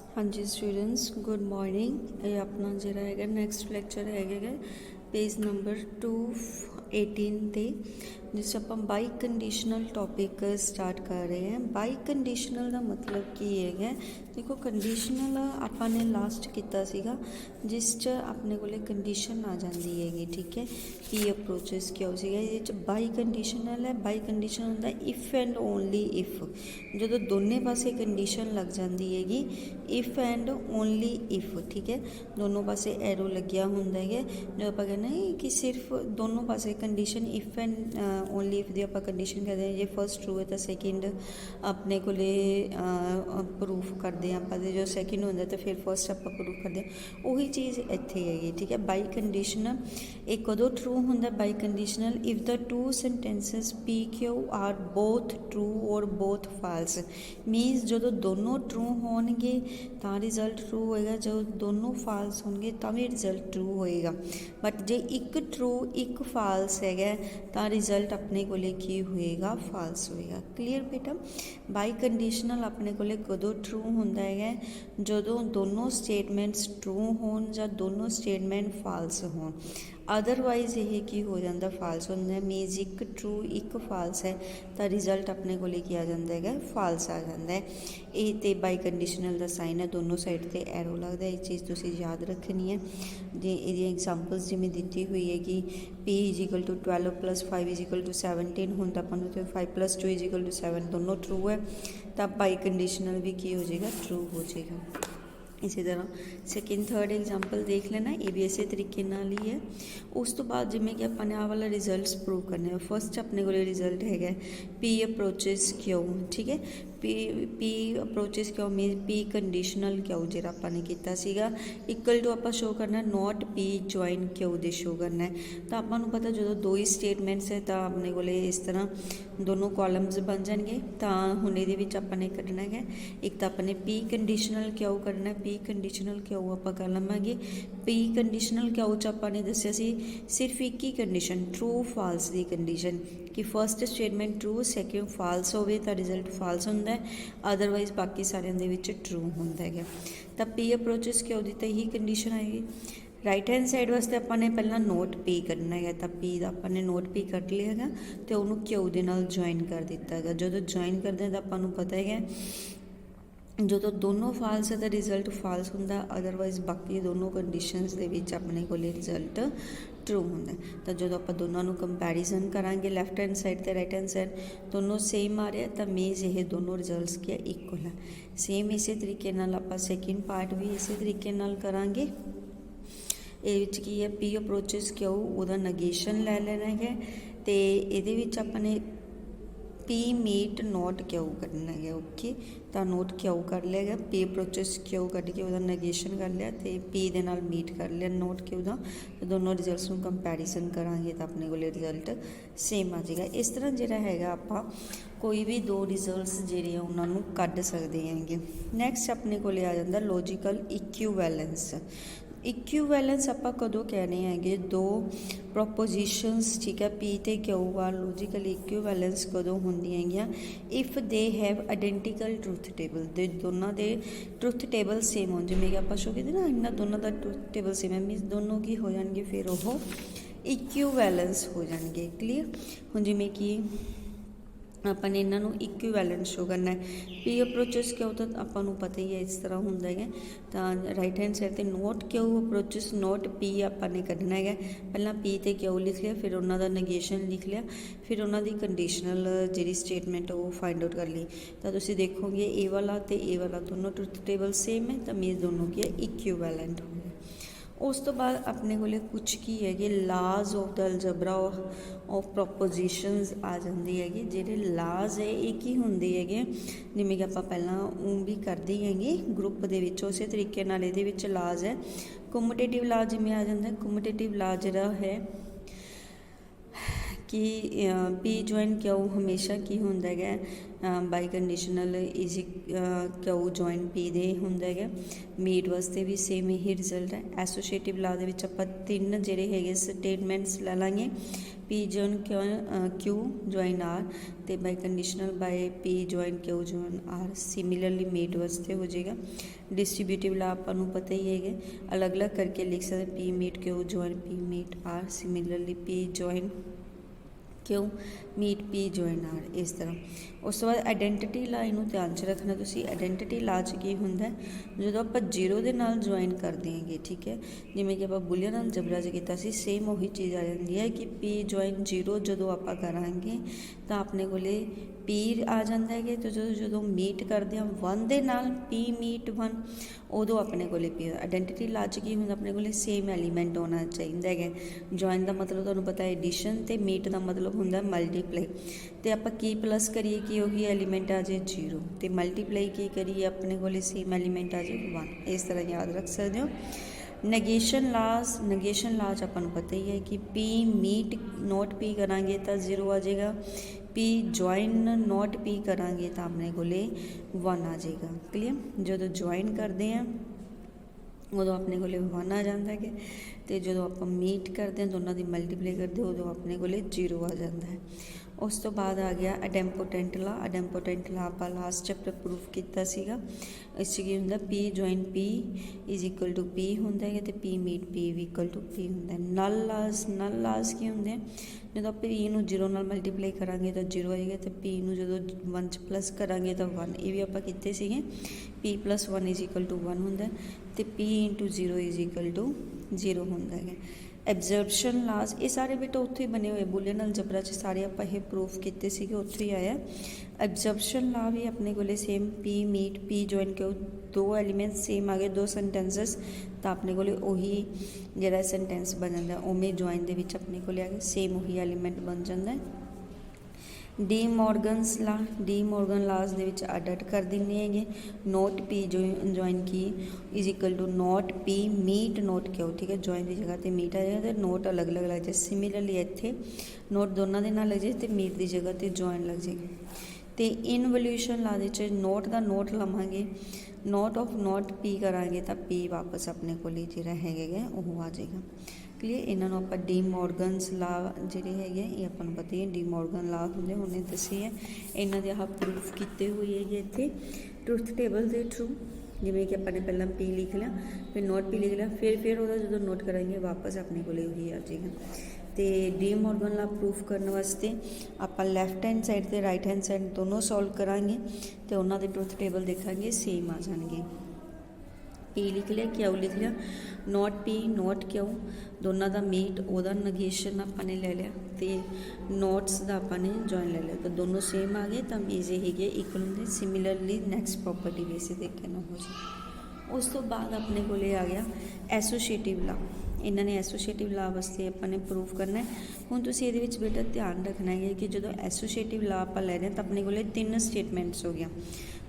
हाँ जी students good morning. ये अपना जरा है नैक्सट लैक्चर है पेज नंबर 218 ਤੇ ਜਿਸ ਆਪਾਂ ਬਾਈ ਕੰਡੀਸ਼ਨਲ ਟੌਪਿਕ ਸਟਾਰਟ ਕਰ ਰਹੇ ਹਾਂ। ਬਾਈ ਕੰਡੀਸ਼ਨਲ ਦਾ ਮਤਲਬ ਕੀ ਹੈਗਾ? ਦੇਖੋ ਕੰਡੀਸ਼ਨਲ ਆਪਾਂ ਨੇ ਲਾਸਟ ਕੀਤਾ ਸੀਗਾ ਜਿਸ 'ਚ ਆਪਣੇ ਕੋਲੇ ਕੰਡੀਸ਼ਨ ਆ ਜਾਂਦੀ ਹੈਗੀ, ਠੀਕ ਹੈ। ਕੀ ਅਪਰੋਚਸ ਕਿਉਂ ਸੀਗਾ ਇਹਦੇ 'ਚ ਬਾਈ ਕੰਡੀਸ਼ਨਲ ਹੈ। ਬਾਈ ਕੰਡੀਸ਼ਨ ਹੁੰਦਾ ਇਫ ਐਂਡ ਓਨਲੀ ਇਫ, ਜਦੋਂ ਦੋਨੇ ਪਾਸੇ ਕੰਡੀਸ਼ਨ ਲੱਗ ਜਾਂਦੀ ਹੈਗੀ, ਇਫ ਐਂਡ ਓਨਲੀ ਇਫ, ਠੀਕ ਹੈ। ਦੋਨੋਂ ਪਾਸੇ ਐਰੋ ਲੱਗਿਆ ਹੁੰਦਾ ਹੈ ਜੋ ਆਪਾਂ ਕਹਿੰਦੇ ਕਿ ਸਿਰਫ ਦੋਨੋਂ ਪਾਸੇ condition if and only if ਦੀ ਆਪਾਂ ਕੰਡੀਸ਼ਨ ਕਰਦੇ ਹਾਂ। ਜੇ ਫਸਟ ਟਰੂ ਹੈ ਤਾਂ ਸੈਕਿੰਡ ਆਪਣੇ ਕੋਲੇ ਪ੍ਰੂਫ ਕਰਦੇ ਹਾਂ ਆਪਾਂ, ਤੇ ਜੋ ਸੈਕਿੰਡ ਹੁੰਦਾ ਤਾਂ ਫਿਰ ਫਸਟ ਆਪਾਂ ਪ੍ਰੂਫ ਕਰਦੇ ਹਾਂ। ਉਹੀ ਚੀਜ਼ ਇੱਥੇ ਹੈਗੀ, ਠੀਕ ਹੈ। ਬਾਈ ਕੰਡੀਸ਼ਨਲ ਇਹ ਕਦੋਂ ਟਰੂ ਹੁੰਦਾ? Biconditional if the two sentences P Q R both true or both false, means ਜਦੋਂ ਦੋਨੋਂ ਟਰੂ ਹੋਣਗੇ ਤਾਂ ਰਿਜ਼ਲਟ ਟਰੂ ਹੋਏਗਾ, ਜਦੋਂ ਦੋਨੋਂ ਫਾਲਸ ਹੋਣਗੇ ਤਾਂ ਵੀ ਰਿਜ਼ਲਟ ਟਰੂ ਹੋਏਗਾ। ਬਟ ਜੇ ਇੱਕ ਟਰੂ ਇੱਕ ਫਾਲਸ ਹੈਗਾ ਤਾਂ ਰਿਜ਼ਲਟ ਆਪਣੇ ਕੋਲੇ ਕੀ ਹੋਏਗਾ? ਫਾਲਸ ਹੋਏਗਾ। ਕਲੀਅਰ ਬੇਟਾ? ਬਾਈ ਕੰਡੀਸ਼ਨਲ ਆਪਣੇ ਕੋਲੇ ਕਦੋਂ ਟਰੂ ਹੁੰਦਾ ਹੈਗਾ? ਜਦੋਂ ਦੋਨੋਂ ਸਟੇਟਮੈਂਟਸ ਟਰੂ ਹੋਣ ਜਾਂ ਦੋਨੋਂ ਸਟੇਟਮੈਂਟ ਫਾਲਸ ਹੋਣ। ਅਦਰਵਾਈਜ਼ ਇਹ ਕੀ ਹੋ ਜਾਂਦਾ? ਫਾਲਸ ਹੁੰਦਾ। ਮੀਨਸ ਇੱਕ ਟਰੂ ਇੱਕ ਫਾਲਸ ਹੈ ਤਾਂ ਰਿਜ਼ਲਟ ਆਪਣੇ ਕੋਲੇ ਕੀ ਆ ਜਾਂਦਾ ਹੈਗਾ? ਫਾਲਸ ਆ ਜਾਂਦਾ ਹੈ। ਇਹ ਤੇ ਬਾਈ ਕੰਡੀਸ਼ਨਲ ਦਾ ਸਾਈਨ ਹੈ, ਦੋਨੋਂ ਸਾਈਡ ਤੇ ਐਰੋ ਲੱਗਦਾ। ਇਹ ਚੀਜ਼ ਤੁਸੀਂ ਯਾਦ ਰੱਖਣੀ ਹੈ। ਜੇ ਇਹਦੀਆਂ ਐਗਜ਼ਾਮਪਲਸ ਜਿਵੇਂ ਦਿੱਤੀ ਹੋਈ ਹੈ ਕਿ p = 12 + 5 = 17 ਹੁਣ ਤਾਂ ਆਪਾਂ ਨੂੰ 5 + 2 = 7 ਦੋਨੋਂ ਟਰੂ ਹੈ ਤਾਂ ਬਾਈ ਕੰਡੀਸ਼ਨਲ ਵੀ ਕੀ ਹੋ ਜਾਏਗਾ? ਟਰੂ ਹੋ ਜਾਏਗਾ। ਇਸੇ ਤਰ੍ਹਾਂ ਸੈਕਿੰਡ ਥਰਡ ਐਗਜ਼ਾਮਪਲ ਦੇਖ ਲੈਣਾ, ਇਹ ਵੀ ਇਸੇ ਤਰੀਕੇ ਨਾਲ ਹੀ ਹੈ। ਉਸ ਤੋਂ ਬਾਅਦ ਜਿਵੇਂ ਕਿ ਆਪਾਂ ਨੇ ਆਹ ਵਾਲਾ ਰਿਜ਼ਲਟਸ ਪ੍ਰੂਵ ਕਰਨੇ। ਫਸਟ ਆਪਣੇ ਕੋਲ ਰਿਜ਼ਲਟ ਹੈਗਾ p ਅਪਰੋਚਸ ਕਿਉਂ, ਠੀਕ ਹੈ। p ਅਪਰੋਚਸ ਕਿਉਂ ਮੀਨਸ p ਕੰਡੀਸ਼ਨਲ ਕਿਉਂ ਜਿਹੜਾ ਆਪਾਂ ਨੇ ਕੀਤਾ ਸੀਗਾ ਇਕੁਅਲ ਟੂ ਆਪਾਂ ਸ਼ੋ ਕਰਨਾ ਨੋਟ p ਜੁਆਇਨ ਕਿਉਂ ਦੇ ਸ਼ੋ ਕਰਨਾ। ਤਾਂ ਆਪਾਂ ਨੂੰ ਪਤਾ ਜਦੋਂ ਦੋ ਹੀ ਸਟੇਟਮੈਂਟਸ ਹੈ ਤਾਂ ਆਪਣੇ ਕੋਲੇ ਇਸ ਤਰ੍ਹਾਂ ਦੋਨੋਂ ਕਾਲਮਸ ਬਣ ਜਾਣਗੇ। ਤਾਂ ਹੁਣ ਇਹਦੇ ਵਿੱਚ ਆਪਾਂ ਨੇ ਕੱਢਣਾ ਹੈ ਇੱਕ ਤਾਂ ਆਪਾਂ ਨੇ p ਕੰਡੀਸ਼ਨਲ ਕਿਉਂ ਕਰਨਾ। p ਕੰਡੀਸ਼ਨਲ ਕਿਉਂ ਆਪਾਂ ਕਰ ਲਵਾਂਗੇ। p ਕੰਡੀਸ਼ਨਲ ਕਿਉਂ 'ਚ ਆਪਾਂ ਨੇ ਦੱਸਿਆ ਸੀ ਸਿਰਫ ਇੱਕ ਹੀ ਕੰਡੀਸ਼ਨ ਟਰੂ ਫਾਲਸ ਦੀ ਕੰਡੀਸ਼ਨ ਕਿ first statement true second false ਹੋਵੇ ਤਾਂ ਰਿਜ਼ਲਟ ਫਾਲਸ ਹੁੰਦਾ ਹੈ, ਅਦਰਵਾਈਜ਼ ਬਾਕੀ ਸਾਰਿਆਂ ਦੇ ਵਿੱਚ ਟਰੂ ਹੁੰਦਾ ਹੈਗਾ। ਤਾਂ p ਅਪਰੋਚਸ ਕਿਉਂ ਦੀ ਤਾਂ ਇਹੀ ਕੰਡੀਸ਼ਨ ਆਏਗੀ। ਰਾਈਟ ਹੈਂਡ ਸਾਈਡ ਵਾਸਤੇ ਆਪਾਂ ਨੇ ਪਹਿਲਾਂ ਨੋਟ p ਕਰਨਾ ਹੈਗਾ, ਤਾਂ p ਦਾ ਆਪਾਂ ਨੇ ਨੋਟ p ਕੱਢ ਲਿਆ ਹੈਗਾ ਅਤੇ ਉਹਨੂੰ ਕਿਉਂ ਦੇ ਨਾਲ ਜੁਆਇਨ ਕਰ ਦਿੱਤਾ ਹੈਗਾ। ਜਦੋਂ ਜੁਆਇਨ ਕਰਦੇ ਹਾਂ ਤਾਂ ਆਪਾਂ ਨੂੰ ਪਤਾ ਹੈਗਾ ਜਦੋਂ ਦੋਨੋਂ ਫਾਲਸ ਹੈ ਤਾਂ ਰਿਜ਼ਲਟ ਫਾਲਸ ਹੁੰਦਾ, ਅਦਰਵਾਈਜ਼ ਬਾਕੀ ਦੋਨੋਂ ਕੰਡੀਸ਼ਨਸ ਦੇ ਵਿੱਚ ਆਪਣੇ ਕੋਲ ਰਿਜ਼ਲਟ ਟਰੂ ਹੁੰਦਾ। ਤਾਂ ਜਦੋਂ ਆਪਾਂ ਦੋਨਾਂ ਨੂੰ ਕੰਪੈਰੀਜ਼ਨ ਕਰਾਂਗੇ ਲੈਫਟ ਹੈਂਡ ਸਾਈਡ ਅਤੇ ਰਾਈਟ ਹੈਂਡ ਸਾਈਡ ਦੋਨੋਂ ਸੇਮ ਆ ਰਿਹਾ ਤਾਂ ਮੀਨਸ ਇਹ ਦੋਨੋਂ ਰਿਜ਼ਲਟਸ ਕੀ ਇਕੁਅਲ ਹੈ। ਸੇਮ ਇਸੇ ਤਰੀਕੇ ਨਾਲ ਆਪਾਂ ਸੈਕਿੰਡ ਪਾਰਟ ਵੀ ਇਸੇ ਤਰੀਕੇ ਨਾਲ ਕਰਾਂਗੇ। ਇਹ ਵਿੱਚ ਕੀ ਹੈ p ਅਪਰੋਚਸ ਕਿਉਂ ਉਹਦਾ ਨਗੇਸ਼ਨ ਲੈ ਲੈਣਾ ਹੈ ਅਤੇ ਇਹਦੇ ਵਿੱਚ ਆਪਾਂ ਨੇ p ਮੀਟ ਨੋਟ ਕਿਉਂ ਕਰਨਾ ਹੈਗਾ। ਓਕੇ, ਤਾਂ ਨੋਟ ਕਿਉਂ ਕਰ ਲਿਆ ਹੈਗਾ, p ਅਪਰੋਚਸ ਕਿਉਂ ਕੱਢ ਕੇ ਉਹਦਾ ਨਗੇਸ਼ਨ ਕਰ ਲਿਆ ਅਤੇ p ਦੇ ਨਾਲ ਮੀਟ ਕਰ ਲਿਆ ਨੋਟ ਕਿਉਂ ਦਾ। ਦੋਨੋਂ ਰਿਜ਼ਲਟਸ ਨੂੰ ਕੰਪੈਰੀਜ਼ਨ ਕਰਾਂਗੇ ਤਾਂ ਆਪਣੇ ਕੋਲ ਰਿਜ਼ਲਟ ਸੇਮ ਆ ਜਾਏਗਾ। ਇਸ ਤਰ੍ਹਾਂ ਜਿਹੜਾ ਹੈਗਾ ਆਪਾਂ ਕੋਈ ਵੀ ਦੋ ਰਿਜ਼ਲਟਸ ਜਿਹੜੇ ਆ ਉਹਨਾਂ ਨੂੰ ਕੱਢ ਸਕਦੇ ਹੈਗੇ। ਨੈਕਸਟ ਆਪਣੇ ਕੋਲ ਆ ਜਾਂਦਾ ਲੌਜੀਕਲ ਇਕੁਈਵੈਲੈਂਸ। ਇਕੁਈਵੈਲੈਂਸ ਆਪਾਂ ਕਦੋਂ ਕਹਿਣੇ ਹੈਗੇ? ਦੋ ਪ੍ਰੋਪੋਜੀਸ਼ਨਸ, ਠੀਕ ਹੈ, p ਅਤੇ q ਆ ਲੌਜੀਕਲ ਇਕੁਈਵੈਲੈਂਸ ਕਦੋਂ ਹੁੰਦੀਆਂ ਹੈਗੀਆਂ? If they have identical truth table, ਦੇ ਦੋਨਾਂ ਦੇ ਟਰੂਥ ਟੇਬਲ ਸੇਮ ਹੋਣ। ਜਿਵੇਂ ਕਿ ਆਪਾਂ ਸ਼ੋ ਕੀਤੇ ਨਾ ਇਹਨਾਂ ਦੋਨਾਂ ਦਾ ਟਰੂਥ ਟੇਬਲ ਸੇਮ ਹੈ ਮੀਨਸ ਦੋਨੋਂ ਕੀ ਹੋ ਜਾਣਗੇ ਫਿਰ ਉਹ ਇਕੁਈਵੈਲੈਂਸ ਹੋ ਜਾਣਗੇ। ਕਲੀਅਰ? ਹੁਣ ਜਿਵੇਂ ਕਿ ਆਪਾਂ ਨੇ ਇਹਨਾਂ ਨੂੰ ਇਕੁਈਵੈਲੈਂਟ ਸ਼ੋ ਕਰਨਾ ਹੈ। p ਅਪਰੋਚਸ ਕਿਉਂ ਤਾਂ ਆਪਾਂ ਨੂੰ ਪਤਾ ਹੀ ਹੈ ਇਸ ਤਰ੍ਹਾਂ ਹੁੰਦਾ ਹੈਗਾ। ਤਾਂ ਰਾਈਟ ਹੈਂਡ ਸਾਈਡ 'ਤੇ ਨੋਟ ਕਿਉਂ ਅਪਰੋਚਸ ਨੋਟ p ਆਪਾਂ ਨੇ ਕੱਢਣਾ ਹੈਗਾ। ਪਹਿਲਾਂ p ਅਤੇ ਕਿਉਂ ਲਿਖ ਲਿਆ, ਫਿਰ ਉਹਨਾਂ ਦਾ ਨਗੇਸ਼ਨ ਲਿਖ ਲਿਆ, ਫਿਰ ਉਹਨਾਂ ਦੀ ਕੰਡੀਸ਼ਨਲ ਜਿਹੜੀ ਸਟੇਟਮੈਂਟ ਉਹ ਫਾਈਂਡ ਆਊਟ ਕਰ ਲਈ। ਤਾਂ ਤੁਸੀਂ ਦੇਖੋਗੇ ਇਹ ਵਾਲਾ ਅਤੇ ਇਹ ਵਾਲਾ ਦੋਨੋਂ ਟਰੂਥ ਟੇਬਲ ਸੇਮ ਹੈ ਤਾਂ ਮੀਨਸ ਦੋਨੋਂ ਕੀ ਹੈ ਇਕੁਈਵੈਲੈਂਟ ਹੋ ਗਏ। ਉਸ ਤੋਂ ਬਾਅਦ ਆਪਣੇ ਕੋਲ ਕੁਛ ਕੀ ਹੈਗੇ laws of the algebra of propositions ਆ ਜਾਂਦੀ ਹੈਗੀ। ਜਿਹੜੇ ਲਾਜ਼ ਹੈ ਇਹ ਕੀ ਹੁੰਦੇ ਹੈਗੇ ਜਿਵੇਂ ਕਿ ਆਪਾਂ ਪਹਿਲਾਂ ਉਹ ਵੀ ਕਰਦੇ ਹੀ ਹੈਗੇ ਗਰੁੱਪ ਦੇ ਵਿੱਚ, ਉਸੇ ਤਰੀਕੇ ਨਾਲ ਇਹਦੇ ਵਿੱਚ ਲਾਜ਼ ਹੈ। ਕਮਿਊਟੇਟਿਵ ਲਾ ਜਿਵੇਂ ਆ ਜਾਂਦਾ। ਕਮਿਊਟੇਟਿਵ ਲਾ ਜਿਹੜਾ ਹੈ कि पी जॉइन क्यू हमेशा की हुंदा है biconditional easy Q join P दे हुंदा है। मीट वास्ते भी सेम यही रिजल्ट है। एसोशिएटिव ला दे विच आपां तीन जिहड़े हैगे स्टेटमेंट्स लै लांगे, P join Q join R ते biconditional by P join Q join R. Similarly meet वास्ते हो जाएगा। डिस्ट्रीब्यूटिव ला आपां नूं पता ही है, अलग अलग करके लिख सकते P meet Q join P meet R. Similarly P join Q meet P join R इस तरह। उस तो बाद आइडेंटिटी ला इनू ध्यान च रखना तुसी। आइडेंटिटी ला च की हुंदा है जो आप जीरो के नाल जॉइन कर देंगे, ठीक है, जिमें कि आप बुलियन अलजबरा च कीता सी, सेम वही चीज़ आ जाती है कि पी जॉइन जीरो जो आप करांगे तो अपने कोले पी आ जाता है। तो जो मीट करते हैं वन दे नाल पी मीट वन, उदों अपने कोले पी। आइडेंटिटी ला च की हुंदा अपने कोले सेम एलीमेंट होना चाहिए है। जॉइन का मतलब तुहानूं पता है एडिशन, तो मीट का मतलब हुंदा मल्टीप्लाई। तो आप की प्लस करिए कि वही एलीमेंट आ जाए जीरो, तो मल्टीप्लाई की करिए अपने को सेम एलीमेंट आ जाए वन। इस तरह याद रख सकते हो। नगेशन लाज अपन पता ही है कि पी मीट नॉट पी करांगे तो जीरो आ जाएगा, पी जॉइन नॉट पी करांगे तो अपने को वन आ जाएगा। क्लीयर। जो जॉइन करते हैं उदों अपने को वन आ जाता है, तो जो आप मीट करते हैं दोनों की मल्टीप्लाई करते उदों अपने को जीरो आ जाता है। उस तो बाद आ गया अडेम्पोटेंट ला। अडेम्पोटेंट ला आप लास्ट चैप्टर प्रूफ किया सीगा। इस की होंगे P join P is equal to P होंगे, तो P meet P equal to P होंगे। नल लाज की होंगे जो आप पी नूं जीरो नाल मल्टीप्लाई करांगे तो जीरो आएगा, तो पी नूं जो वन च प्लस करांगे तो वन। ये भी आप कीते सीगे। P plus one is equal to one होंगे, तो P into zero is equal to zero होंगे है। एब्जर्प्शन लाज ये सारे बेटा उत्थे ही बने हुए, बुलियन अलजबरा च सारे आप ये प्रूफ किए थे, उत्थे ही आया। एब्जर्प्शन ला भी अपने को same P meet P join Q दो एलीमेंट सेम आ गए, दो सेंटेंसेस, तो अपने को उही जो सेंटेंस बन जाता है उमें जॉइन के अपने को आ गया सेम उही एलीमेंट बन जाता है। D Morgan's law, D Morgan laws दे विच अड कर देंगे है। Not P join Q is equal to not P meet not Q, ठीक है, जॉइन की जगह पर मीट आ जाएगा, तो नोट अलग अलग लग जाए। सिमिलरली इत्थे नोट दोनों के नाल लग जाए, तो मीट की जगह पर जॉइन लग जाएगी। तो इनवोल्यूशन ला दे नोट का नोट लवांगे, नोट ऑफ नोट पी करांगे तो पी वापस अपने को जो है वो आ जाएगा। क्लीयर। इन्होंने आप डी मॉर्गनस ला जोड़े है ये अपन पता ही डी मॉर्गन ला होंगे उन्हें दसे है। इन्हों के आप प्रूफ किए हुए है इतने ट्रुथ टेबल के थ्रू, जिमें कि अपने पहला पी लिख लिया, फिर नोट पी लिख लिया, फिर वो जो नोट कराएंगे वापस अपने को वही आ जाएगा। तो डी मॉर्गन ला प्रूफ करने वास्ते आप लैफ्ट हैंड साइड तो राइट हैंड साइड दोनों सॉल्व करांगे, तो उन्होंने ट्रुथ टेबल देखा सेम आ जाएंगे। पी लिख लिया, क्यू लिख लिया, नॉट पी नॉट क्यू दोनों का मीट वह नगेशन आपने ले लिया, तो नोट्स का आपने जॉइन ले लिया, तो दोनों सेम आ गए, तो ईजी है इक्वल होंगे। सिमिलरली नैक्सट प्रॉपर्टी भी इसी तरीके ना हो जाए। उस तो बाद अपने को आ गया एसोशिएटिव ला। इन्होंने एसोशिएटिव ला वास्ते अपने प्रूफ करना है। हुण तुसीं इहदे विच बेटा ध्यान रखना है कि जो एसोशिएटिव ला आप लै रहे हैं तो अपने को तीन स्टेटमेंट्स हो गया,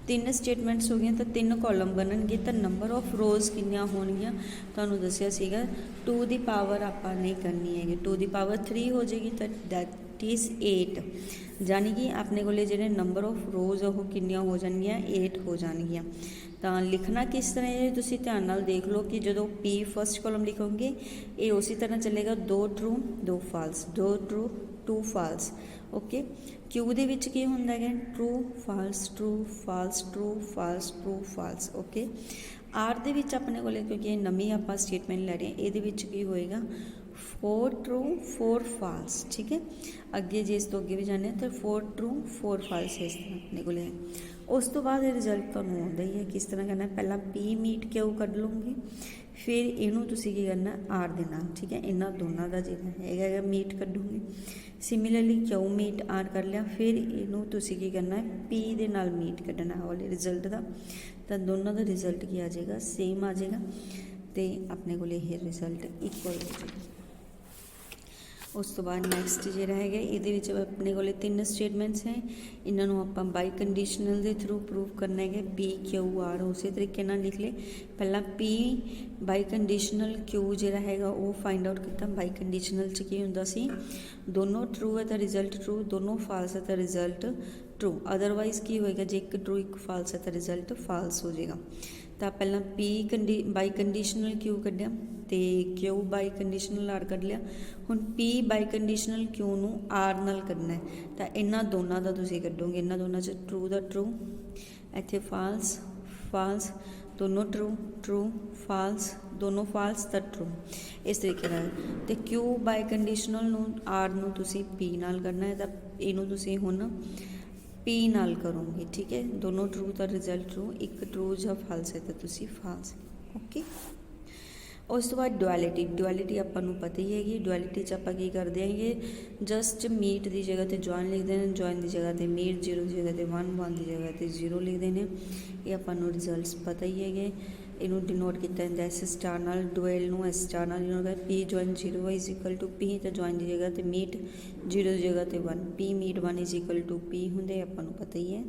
तीन स्टेटमेंट्स हो गई, तो तीन कॉलम बननगे, तो नंबर ऑफ रोज किनियां होणगियां तुहानूं दस्सिया सीगा 2 दी पावर आपां नहीं करनी है, 2 दी पावर 3 हो जाएगी, तो दैट इज़ 8, यानी कि अपने को जिहड़े नंबर ऑफ रोज वो किनियां हो जाणगियां 8 हो जाणगियां। तो लिखना किस तरह है तुसीं ध्यान नाल देख लो कि जो पी फर्स्ट कॉलम लिखोगे ये उसी तरह चलेगा, 2 true 2 false, 2 true 2 false. Okay. Q दे विच की हुंदा है true false true false true false true false. Okay. R दे विच अपने को क्योंकि नवीं आप स्टेटमेंट लै रहे हैं ये की होएगा 4 ट्रू 4 फाल्स, ठीक है। अगे जे इस तो अगे भी जाने तो 4 ट्रू 4 फाल्स इस तरह अपने को है। उस तो बाद रिजल्ट तो आता ही है किस तरह करना, पहला पी मीट क्यू कढ़ लूँगी, फिर इनू तुसीं की करना आर दे नाल, ठीक है, इन्हों दोनों का जो है मीट कढ़ूँगी। सिमिलरली क्यू मीट आर कर लिया, फिर इनू तुसीं की करना है पी दे नाल मीट कढ़ना वाले रिजल्ट का, तो दोनों का रिजल्ट की आ जाएगा सेम आ जाएगा, तो अपने को यह रिजल्ट इक्वल हो जाएगा। उस तो बाद नैक्सट जिहड़ा है ये अपने को 3 स्टेटमेंट्स हैं, इन्हों आप बाई कंडीशनल के थ्रू प्रूव करना है। पी क्यू आर उस तरीके लिख ले। पहला पी बाई कंडीशनल क्यू जिहड़ा है वो फाइंड आउट किया। बाई कंडीशनल च की हुंदा सी दोनों ट्रू है तो रिजल्ट ट्रू, दोनों फाल्स है तो रिजल्ट ट्रू, अदरवाइज की होएगा जे एक ट्रू एक फाल्स है तो रिजल्ट फाल्स हो जाएगा। तो पहला पी बाई कंडीशनल क्यू कढ़िया तो क्यू बाई कंडीशनल आर कढ़ लिया। हुण पी बाई कंडीशनल क्यू नूं आर नाल करना है तो इन्हां दोनों का तुसीं कढ़ोगे, इन्हां दोनों च ट्रू दा ट्रू, इत्थे फाल्स फाल्स, दोनों ट्रू ट्रू, फाल्स दोनों फाल्स तो ट्रू, इस तरीके नाल। ते क्यू बाई कंडीशनल नूं आर नूं तुसीं पी नाल करना है तो इहनूं तुसीं हुण पी नाल करोगे, ठीक है। दोनों ट्रू तो रिजल्ट ट्रू, एक ट्रू या फाल्स है तो तुसी फाल्स, ओके। उस तो बाद डुअलिटी, डुअलिटी आपां नूं पता ही हैगी। डुअलिटी च आपां की करदे हैं, जस्ट मीट की जगह ते जॉइन लिखते हैं, जॉइन की जगह ते मीट, जीरो की जगह ते वन, वन की जगह ते जीरो लिखते हैं। ये आपां नूं रिजल्ट्स पता ही है। इनू डिनोट किया जाता एस स्टार नाल, डुएल नूं एस स्टार नाल डिनोट करते। P join zero is equal to P, तो जॉइन की जगह ते मीट, जीरो की जगह ते one, P meet one is equal to P होंगे, आपां नूं पता ही है।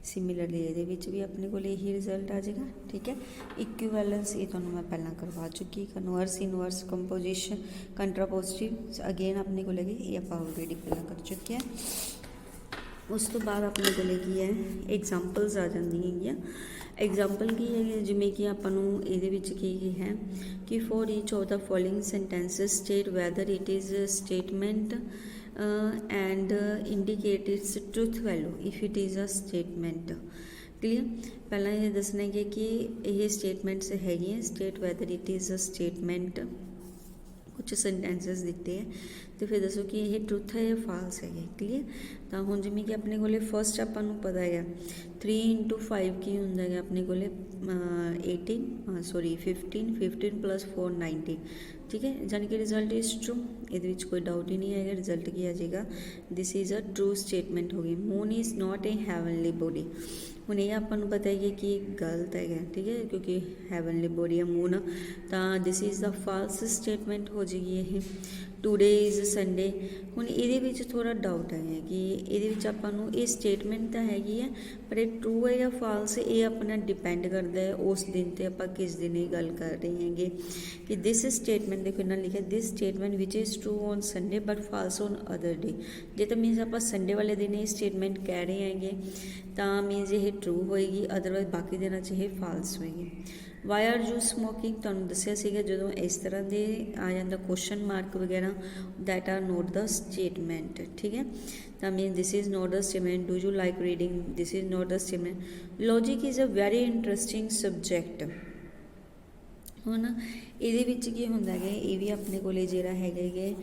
सिमिलरली ये भी अपने को यही रिजल्ट आ जाएगा, ठीक है। इक्विवेलेंस ये तो मैं पहला करवा चुकी। कन्वर्स इनवर्स कंपोजिशन कंट्रापोजिटिव अगेन अपने को लगे, ये आप ऑलरेडी पहला कर चुके हैं। उस तो बाद अपने को की है एग्जाम्पल्स आ जाती है। एग्जाम्पल की है जिमें कि आपू ये की है कि for each of the following sentences state weather it is statement and indicate it's truth value if it is a statement. Clear, पहला ये दसना है कि ये स्टेटमेंट्स है, state weather it is a statement, कुछ सेंटेंसेस दिते हैं तो फिर दसो कि यह ट्रुथ है या फाल्स है। क्लीयर, तो हुण जिमें कि अपने को फस्ट आपां पता है 3 × 5 की होंदा है अपने को 15 15 + 4 19, ठीक है। यानी कि रिजल्ट इज़ ट्रू, ये कोई डाउट ही नहीं है। रिजल्ट की आ जाएगा, this is a true statement होगी। Moon is not a heavenly body, हुण ये आपां नूं पता है कि गलत है, ठीक है, क्योंकि हैवनली बॉडी है मून, तो this is the false statement हो जाएगी। ये टूडे इज़ संडे, हुण ये थोड़ा डाउट है कि ये आपां नूं ये स्टेटमेंट तो हैगी है, पर ये ट्रू है या फाल्स ये अपना डिपेंड करता है उस दिन ते आपां किस दिन ये गल कर रहे हैं कि दिस स्टेटमेंट, देखो इन्होंने लिखा this statement which is true on Sunday but false on other day. जे तो मीनस आप संडे वाले दिन ये स्टेटमेंट कह रहे हैं तो मीनस ये ट्रू होएगी, अदरवाइज बाकी दिन ये फाल्स होएगी। वाई आर यू स्मोकिंग, तुहानूं दस्सिया सीगा जदों इस तरह के आ जाता क्वेश्चन मार्क वगैरह, that are not the statement, ठीक है। तो mean this is not the statement. Do you like reading, this is not the statement. Logic is a very interesting subject. हुण ये की होंदा है, ये भी अपने को जिहड़ा है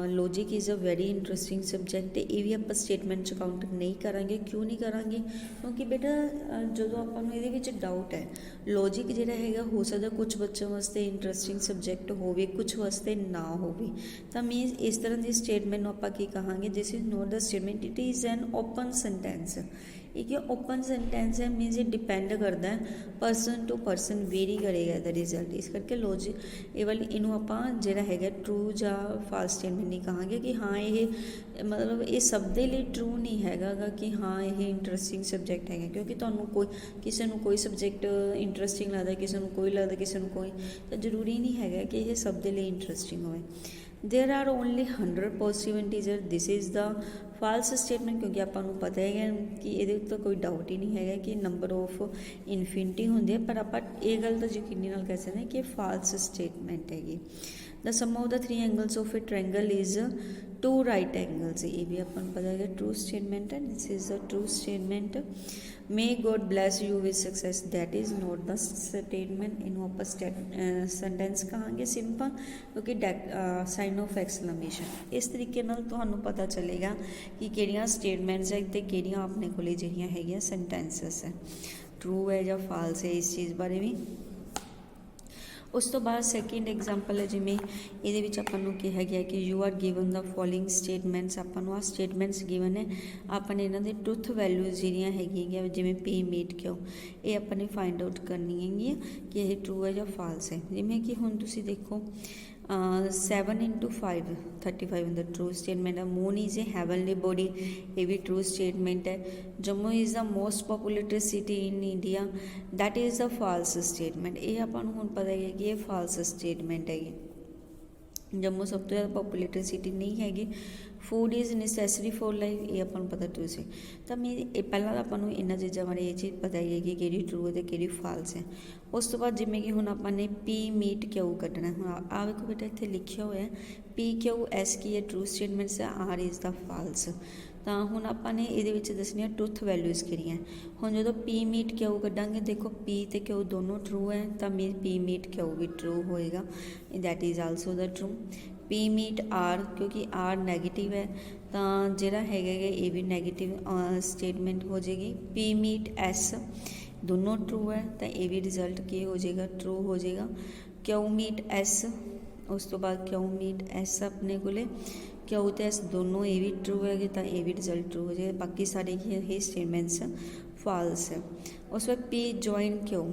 logic is a very interesting subject. ये भी आप स्टेटमेंट काउंट नहीं करांगे। क्यों नहीं करांगे, क्योंकि बेटा जो आपको ये डाउट है, लॉजिक जिहड़ा है हो सकता कुछ बच्चों वास्ते इंटरस्टिंग सबजैक्ट होवे, कुछ वास्ते ना होवे। तो मीन इस तरह की स्टेटमेंट आप की कहांगे this is not the statement, it is an open sentence. एक ओपन सेंटेंस है, मीनस ये डिपेंड करता है परसन टू परसन, वेरी करेगा द रिजल्ट। इस करके लॉजिक ये वाली इनू आप जिहड़ा है ट्रू या फाल्स स्टेटमेंट नहीं कहांगे कि हाँ ये मतलब ये सब दे लिए ट्रू नहीं हैगा कि हाँ ये इंटरस्टिंग सबजैक्ट है, क्योंकि तुहानूं कोई किसी नूं कोई सबजैक्ट इंटरस्टिंग लगता, किसी नूं कोई लगता, किसी नूं कोई, तो जरूरी नहीं है कि ये सब दे लिए इंटरस्टिंग होए। There are only 100 positive integer, this is the false statement, क्योंकि आपको पता है कि ये तो कोई डाउट ही नहीं है कि नंबर ऑफ इनफिनिटी होंगे है, पर आप ये गल तो यकीनी नाल कह सकते हैं कि फाल्स स्टेटमेंट हैगी। The sum of the 3 angles of a triangle is 2 right angles, ये भी आपको पता है ट्रू स्टेटमेंट है, this is the true statement. May God bless you with success, that is not the statement. इनू आप sentence कहांगे सिंपल, क्योंकि साइन ऑफ एक्सक्लेमेशन। इस तरीके नाल तुहानूं पता चलेगा कि किहड़ियां स्टेटमेंट्स है ते किहड़ियां अपने कोले जिहड़ियां हैगियां सेंटेंसेस है, ट्रू है या फाल्स है, इस चीज़ बारे भी। उस तो बाद सैकेंड एग्जाम्पल है जिमें ये आपको कहा गया कि you are given the following statements, आपको आ स्टेटमेंट्स गिवन है, आपने इन्हों के ट्रुथ वैल्यूज़ जिहड़ियां हैगियां जिमें पी मीट क्यों, ये अपने फाइंड आउट करनी है कि यह ट्रू है या फाल्स है। जिमें कि हुण तुसीं देखो 7 into 5 35 ਹੁੰਦਾ ਟਰੂ ਸਟੇਟਮੈਂਟ ਹੈ। Moon is a heavenly body, ਇਹ ਵੀ ਟਰੂ ਸਟੇਟਮੈਂਟ ਹੈ। Jammu is the most populated city in India, that is the false statement. ਇਹ ਆਪਾਂ ਨੂੰ ਹੁਣ ਪਤਾ ਹੈ ਕਿ ਇਹ ਫਾਲਸ ਸਟੇਟਮੈਂਟ ਹੈਗੀ। ਜੰਮੂ ਸਭ ਤੋਂ ਜ਼ਿਆਦਾ ਪੋਪੂਲੇਟਡ ਸਿਟੀ ਨਹੀਂ ਹੈਗੀ। Food is necessary for life, ਇਹ ਆਪਾਂ ਨੂੰ ਪਤਾ ਟਰੂ ਸੀ। ਤਾਂ ਇਹ ਪਹਿਲਾਂ ਤਾਂ ਆਪਾਂ ਨੂੰ ਇਹਨਾਂ ਚੀਜ਼ਾਂ ਬਾਰੇ ਇਹ ਚੀਜ਼ ਪਤਾ ਹੀ ਹੈ ਕਿ ਕਿਹੜੀ ਟਰੂ ਹੈ ਅਤੇ ਕਿਹੜੀ ਫਾਲਸ ਹੈ। ਉਸ ਤੋਂ ਬਾਅਦ ਜਿਵੇਂ ਕਿ ਹੁਣ ਆਪਾਂ ਨੇ ਪੀ ਮੀਟ ਕਿਊ ਕੱਢਣਾ। ਹੁਣ ਆਹ ਵੇਖੋ ਬੇਟਾ ਇੱਥੇ ਲਿਖਿਆ ਹੋਇਆ ਪੀ ਕਿਊ ਐਸ ਕੀ ਹੈ ਟਰੂ ਸਟੇਟਮੈਂਟਸ ਹੈ, ਆਰ ਇਜ਼ ਦਾ ਫਾਲਸ। ਤਾਂ ਹੁਣ ਆਪਾਂ ਨੇ ਇਹਦੇ ਵਿੱਚ ਦੱਸਣੀਆਂ ਟਰੂਥ ਵੈਲਿਊਜ਼ ਕਿਹੜੀਆਂ। ਹੁਣ ਜਦੋਂ ਪੀ ਮੀਟ ਕਿਊ ਕੱਢਾਂਗੇ, ਦੇਖੋ ਪੀ ਅਤੇ ਕਿਊ ਦੋਨੋਂ ਟਰੂ ਹੈ, ਤਾਂ ਪੀ ਮੀਟ ਕਿਊ ਵੀ ਟਰੂ ਹੋਏਗਾ, that is also the true. P meet R, ਕਿਉਂਕਿ ਆਰ ਨੈਗੇਟਿਵ ਹੈ ਤਾਂ ਜਿਹੜਾ ਹੈਗਾ ਇਹ ਵੀ ਨੈਗੇਟਿਵ ਸਟੇਟਮੈਂਟ ਹੋ ਜਾਏਗੀ। ਪੀ ਮੀਟ ਐਸ ਦੋਨੋਂ ਟਰੂ ਹੈ ਤਾਂ ਇਹ ਵੀ ਰਿਜ਼ਲਟ ਕੀ ਹੋ ਜਾਏਗਾ, ਟਰੂ ਹੋ ਜਾਏਗਾ। ਕਿਊ ਮੀਟ ਐਸ, ਉਸ ਤੋਂ ਬਾਅਦ ਕਿਊ ਮੀਟ ਐਸ ਆਪਣੇ ਕੋਲੇ ਕਿਊ ਅਤੇ ਐਸ ਦੋਨੋਂ ਇਹ ਵੀ ਟਰੂ ਹੈਗੇ ਤਾਂ ਇਹ ਵੀ ਰਿਜ਼ਲਟ ਟਰੂ ਹੋ ਜਾਏਗਾ। ਬਾਕੀ ਸਾਰੇ ਕੀ ਇਹ ਸਟੇਟਮੈਂਟਸ ਫਾਲਸ ਹੈ। ਉਸ ਤੋਂ ਬਾਅਦ ਪੀ ਜੁਆਇਨ ਕਿਊ,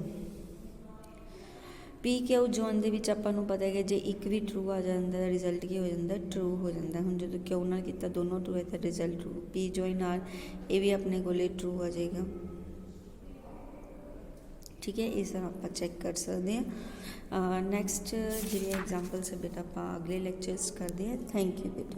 ਪੀ ਕਿਊ ਜੁਆਇਨ ਦੇ ਵਿੱਚ ਆਪਾਂ ਨੂੰ ਪਤਾ ਹੈ ਕਿ ਜੇ ਇੱਕ ਵੀ ਟਰੂ ਆ ਜਾਂਦਾ ਰਿਜ਼ਲਟ ਕੀ ਹੋ ਜਾਂਦਾ, ਟਰੂ ਹੋ ਜਾਂਦਾ। ਹੁਣ ਜਦੋਂ ਕਿਊ ਨਾਲ ਕੀਤਾ ਦੋਨੋਂ ਟਰੂ ਹੈ ਤਾਂ ਰਿਜ਼ਲਟ ਟਰੂ। ਪੀ ਜੁਆਇਨ ਆਰ ਇਹ ਵੀ ਆਪਣੇ ਕੋਲੇ ਟਰੂ ਆ ਜਾਏਗਾ। ਠੀਕ ਹੈ, ਇਸ ਤਰ੍ਹਾਂ ਆਪਾਂ ਚੈੱਕ ਕਰ ਸਕਦੇ ਹਾਂ। ਨੈਕਸਟ ਜਿਹੜੀਆਂ ਐਗਜ਼ਾਮਪਲਸ ਹੈ ਬੇਟਾ ਆਪਾਂ ਅਗਲੇ ਲੈਕਚਰਸ ਕਰਦੇ ਹਾਂ। ਥੈਂਕ ਯੂ ਬੇਟਾ।